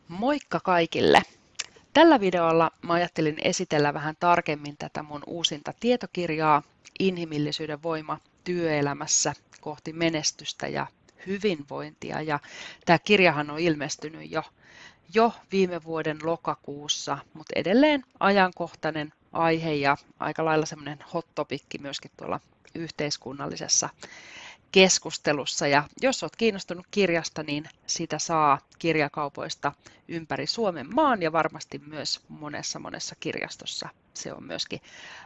Moikka kaikille! Tällä videolla mä ajattelin esitellä vähän tarkemmin tätä mun uusinta tietokirjaa Inhimillisyyden voima työelämässä kohti menestystä ja hyvinvointia. Ja tämä kirjahan on ilmestynyt jo viime vuoden lokakuussa, mutta edelleen ajankohtainen aihe ja aika lailla semmoinen hot topikki myöskin tuolla yhteiskunnallisessa keskustelussa. Ja jos olet kiinnostunut kirjasta, niin sitä saa kirjakaupoista ympäri Suomen maan ja varmasti myös monessa kirjastossa se on myöskin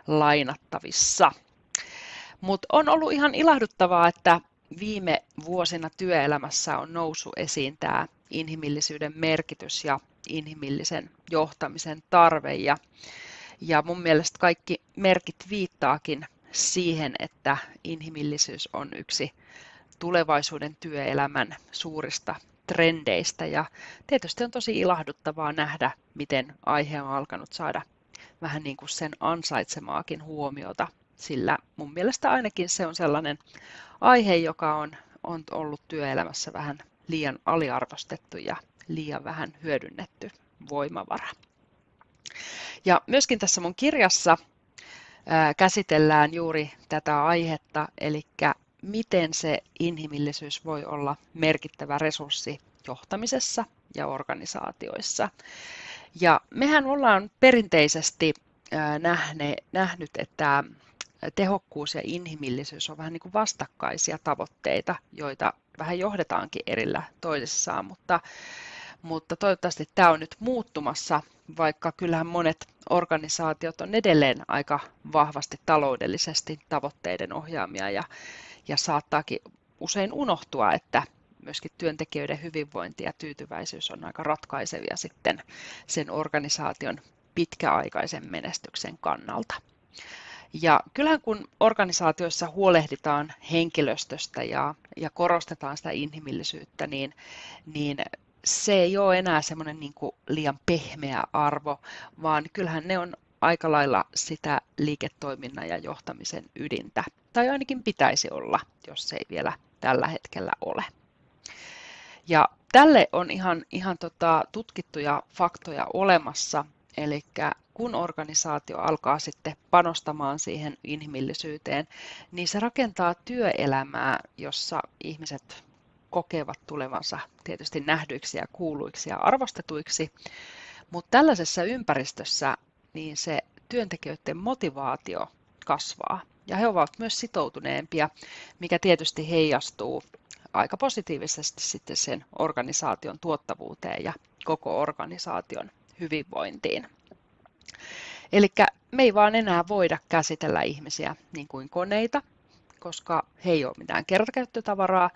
lainattavissa. Mutta on ollut ihan ilahduttavaa, että viime vuosina työelämässä on noussut esiin tämä inhimillisyyden merkitys ja inhimillisen johtamisen tarve. Ja mun mielestä kaikki merkit viittaakin siihen, että inhimillisyys on yksi tulevaisuuden työelämän suurista trendeistä. Ja tietysti on tosi ilahduttavaa nähdä, miten aihe on alkanut saada vähän niin kuin sen ansaitsemaakin huomiota, sillä mun mielestä ainakin se on sellainen aihe, joka on ollut työelämässä vähän liian aliarvostettu ja liian vähän hyödynnetty voimavara. Ja myöskin tässä mun kirjassa käsitellään juuri tätä aihetta, eli miten se inhimillisyys voi olla merkittävä resurssi johtamisessa ja organisaatioissa. Ja mehän ollaan perinteisesti nähnyt, että tehokkuus ja inhimillisyys on vähän niin kuin vastakkaisia tavoitteita, joita vähän johdetaankin erillä toisissaan, mutta toivottavasti tämä on nyt muuttumassa, vaikka kyllähän monet organisaatiot on edelleen aika vahvasti taloudellisesti tavoitteiden ohjaamia ja saattaakin usein unohtua, että myöskin työntekijöiden hyvinvointi ja tyytyväisyys on aika ratkaisevia sitten sen organisaation pitkäaikaisen menestyksen kannalta. Ja kyllähän kun organisaatioissa huolehditaan henkilöstöstä ja korostetaan sitä inhimillisyyttä, niin se ei ole enää semmoinen niin kuin liian pehmeä arvo, vaan kyllähän ne on aika lailla sitä liiketoiminnan ja johtamisen ydintä. Tai ainakin pitäisi olla, jos se ei vielä tällä hetkellä ole. Ja tälle on ihan tutkittuja faktoja olemassa, eli kun organisaatio alkaa sitten panostamaan siihen inhimillisyyteen, niin se rakentaa työelämää, jossa ihmiset kokevat tulevansa tietysti nähdyiksi ja kuuluiksi ja arvostetuiksi, mutta tällaisessa ympäristössä niin se työntekijöiden motivaatio kasvaa ja he ovat myös sitoutuneempia, mikä tietysti heijastuu aika positiivisesti sitten sen organisaation tuottavuuteen ja koko organisaation hyvinvointiin. Eli me ei vaan enää voida käsitellä ihmisiä niin kuin koneita, koska he ei ole mitään kertakäyttötavaraa,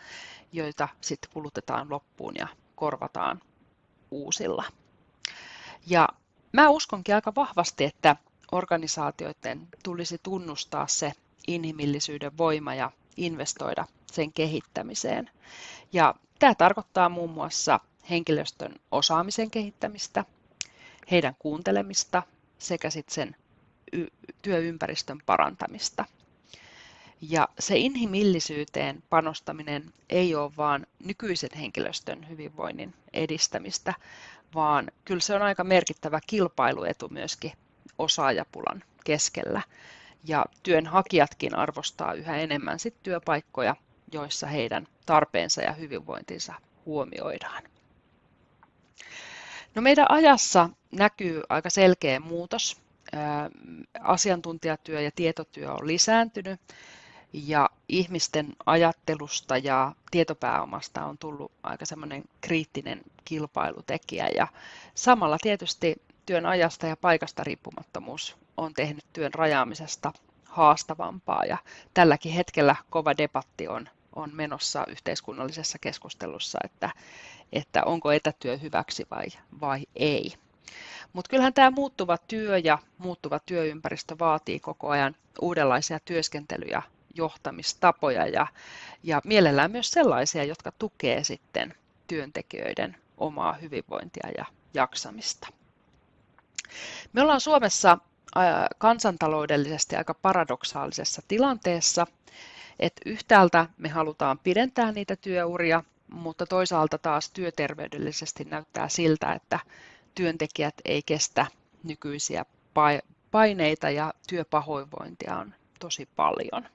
joita sitten kulutetaan loppuun ja korvataan uusilla. Ja mä uskonkin aika vahvasti, että organisaatioiden tulisi tunnustaa se inhimillisyyden voima ja investoida sen kehittämiseen. Ja tämä tarkoittaa muun muassa henkilöstön osaamisen kehittämistä, heidän kuuntelemista sekä sitten sen työympäristön parantamista. Ja se inhimillisyyteen panostaminen ei ole vain nykyisen henkilöstön hyvinvoinnin edistämistä, vaan kyllä se on aika merkittävä kilpailuetu myöskin osaajapulan keskellä. Ja työnhakijatkin arvostaa yhä enemmän sit työpaikkoja, joissa heidän tarpeensa ja hyvinvointinsa huomioidaan. No meidän ajassa näkyy aika selkeä muutos. Asiantuntijatyö ja tietotyö on lisääntynyt ja ihmisten ajattelusta ja tietopääomasta on tullut aika semmoinen kriittinen kilpailutekijä ja samalla tietysti työn ajasta ja paikasta riippumattomuus on tehnyt työn rajaamisesta haastavampaa ja tälläkin hetkellä kova debatti on menossa yhteiskunnallisessa keskustelussa, että onko etätyö hyväksi vai ei. Mutta kyllähän tämä muuttuva työ ja muuttuva työympäristö vaatii koko ajan uudenlaisia työskentely- ja johtamistapoja ja mielellään myös sellaisia, jotka tukee sitten työntekijöiden omaa hyvinvointia ja jaksamista. Me ollaan Suomessa kansantaloudellisesti aika paradoksaalisessa tilanteessa, että yhtäältä me halutaan pidentää niitä työuria, mutta toisaalta taas työterveydellisesti näyttää siltä, että työntekijät ei kestä nykyisiä paineita ja työpahoinvointia on tosi paljon.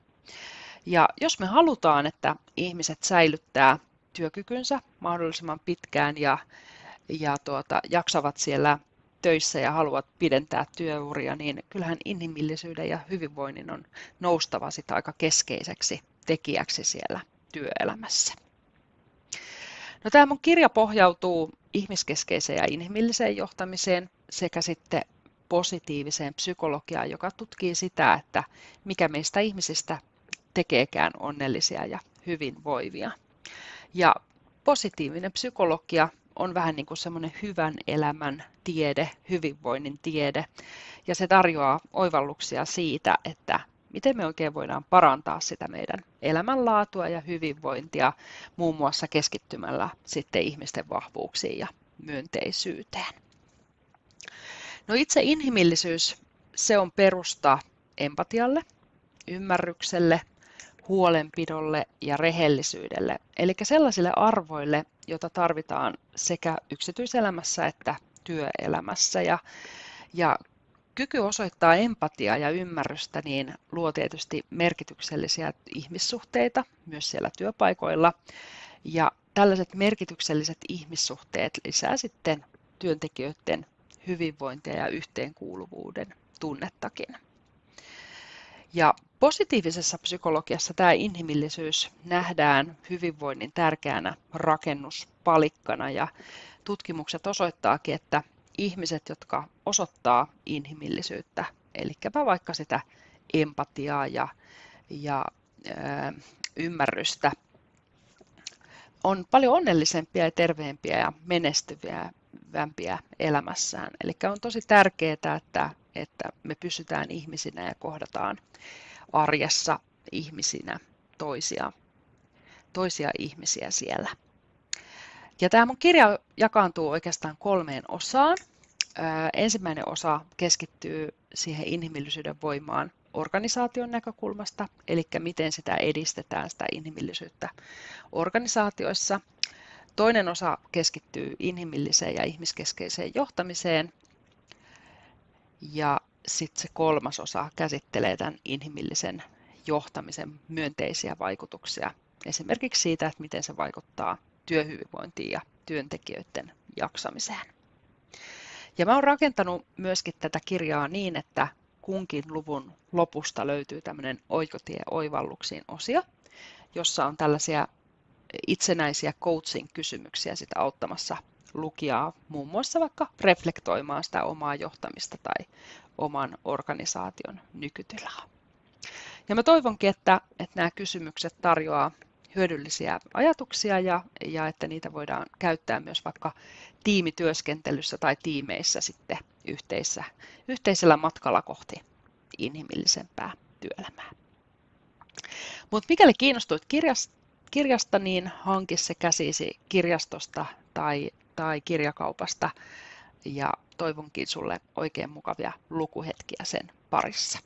Ja jos me halutaan, että ihmiset säilyttää työkykynsä mahdollisimman pitkään ja jaksavat siellä töissä ja haluavat pidentää työuria, niin kyllähän inhimillisyyden ja hyvinvoinnin on noustava sitä aika keskeiseksi tekijäksi siellä työelämässä. No, tämä mun kirja pohjautuu ihmiskeskeiseen ja inhimilliseen johtamiseen sekä sitten positiiviseen psykologiaan, joka tutkii sitä, että mikä meistä ihmisistä tekeekään onnellisia ja hyvinvoivia. Ja positiivinen psykologia on vähän niin kuin semmoinen hyvän elämän tiede, hyvinvoinnin tiede, ja se tarjoaa oivalluksia siitä, että miten me oikein voidaan parantaa sitä meidän elämänlaatua ja hyvinvointia muun muassa keskittymällä sitten ihmisten vahvuuksiin ja myönteisyyteen. No, itse inhimillisyys, se on perusta empatialle, ymmärrykselle, huolenpidolle ja rehellisyydelle, eli sellaisille arvoille, joita tarvitaan sekä yksityiselämässä että työelämässä. Ja kyky osoittaa empatiaa ja ymmärrystä niin luo tietysti merkityksellisiä ihmissuhteita myös siellä työpaikoilla. Ja tällaiset merkitykselliset ihmissuhteet lisää sitten työntekijöiden hyvinvointia ja yhteenkuuluvuuden tunnettakin. Ja positiivisessa psykologiassa tämä inhimillisyys nähdään hyvinvoinnin tärkeänä rakennuspalikkana, ja tutkimukset osoittaakin, että ihmiset, jotka osoittaa inhimillisyyttä, eli vaikka sitä empatiaa ja ymmärrystä, on paljon onnellisempia ja terveempiä ja menestyvämpiä elämässään. Eli on tosi tärkeää, että me pysytään ihmisinä ja kohdataan arjessa ihmisinä toisia ihmisiä siellä. Ja tämä mun kirja jakaantuu oikeastaan 3 osaan. Ensimmäinen osa keskittyy siihen inhimillisyyden voimaan organisaation näkökulmasta, eli miten sitä edistetään, sitä inhimillisyyttä organisaatioissa. Toinen osa keskittyy inhimilliseen ja ihmiskeskeiseen johtamiseen. Ja sitten se 3. osa käsittelee tämän inhimillisen johtamisen myönteisiä vaikutuksia. Esimerkiksi siitä, että miten se vaikuttaa työhyvinvointiin ja työntekijöiden jaksamiseen. Ja mä oon rakentanut myöskin tätä kirjaa niin, että kunkin luvun lopusta löytyy tämmöinen oikotie-oivalluksiin osio, jossa on tällaisia itsenäisiä coaching-kysymyksiä sitä auttamassa lukijaa muun muassa vaikka reflektoimaan sitä omaa johtamista tai oman organisaation nykytilaa. Ja mä toivonkin, että nämä kysymykset tarjoaa hyödyllisiä ajatuksia ja että niitä voidaan käyttää myös vaikka tiimityöskentelyssä tai tiimeissä sitten yhteisellä matkalla kohti inhimillisempää työelämää. Mutta mikäli kiinnostuit kirjasta, niin hanki se käsisi kirjastosta tai kirjakaupasta, ja toivonkin sulle oikein mukavia lukuhetkiä sen parissa.